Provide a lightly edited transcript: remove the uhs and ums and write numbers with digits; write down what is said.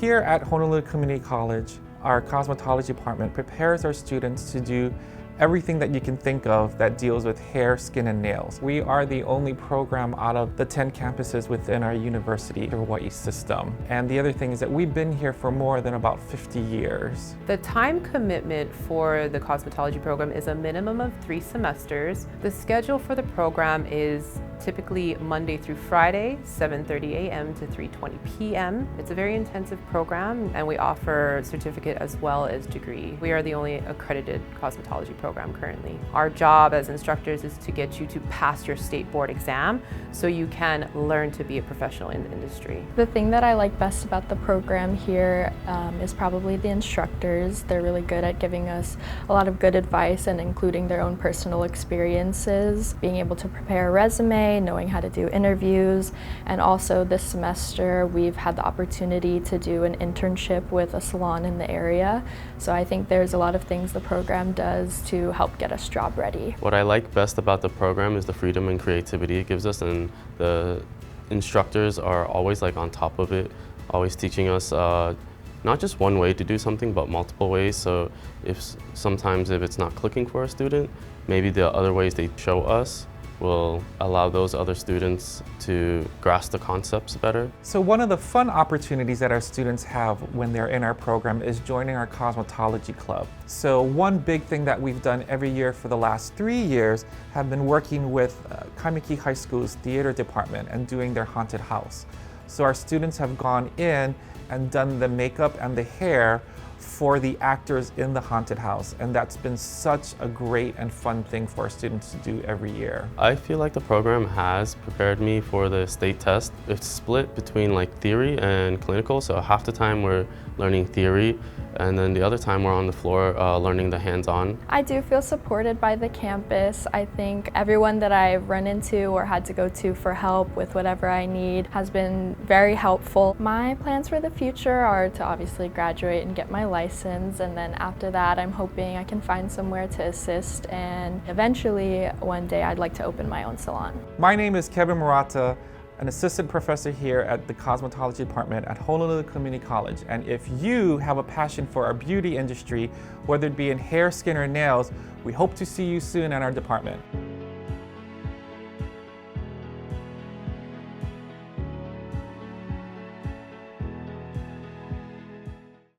Here at Honolulu Community College, our cosmetology department prepares our students to do everything that you can think of that deals with hair, skin, and nails. We are the only program out of the 10 campuses within our University of Hawaiʻi System. And the other thing is that we've been here for more than about 50 years. The time commitment for the cosmetology program is a minimum of 3 semesters. The schedule for the program is typically Monday through Friday, 7:30 a.m. to 3:20 p.m. It's a very intensive program, and we offer certificate as well as degree. We are the only accredited cosmetology program currently. Our job as instructors is to get you to pass your state board exam so you can learn to be a professional in the industry. The thing that I like best about the program here is probably the instructors. They're really good at giving us a lot of good advice and including their own personal experiences, being able to prepare a resume, knowing how to do interviews, and also this semester we've had the opportunity to do an internship with a salon in the area. So I think there's a lot of things the program does to help get us job ready. What I like best about the program is the freedom and creativity it gives us, and the instructors are always on top of it, always teaching us not just one way to do something, but multiple ways. So sometimes if it's not clicking for a student, maybe the other ways they show us will allow those other students to grasp the concepts better. So one of the fun opportunities that our students have when they're in our program is joining our Cosmetology Club. So one big thing that we've done every year for the last 3 years have been working with Kaimiki High School's theater department and doing their haunted house. So our students have gone in and done the makeup and the hair for the actors in the haunted house, and that's been such a great and fun thing for our students to do every year. I feel like the program has prepared me for the state test. It's split between theory and clinical, so half the time we're learning theory, and then the other time we're on the floor learning the hands-on. I do feel supported by the campus. I think everyone that I've run into or had to go to for help with whatever I need has been very helpful. My plans for the future are to obviously graduate and get my license, and then after that I'm hoping I can find somewhere to assist, and eventually one day I'd like to open my own salon. My name is Kevin Marata, an assistant professor here at the cosmetology department at Honolulu Community College. And if you have a passion for our beauty industry, whether it be in hair, skin, or nails, we hope to see you soon at our department.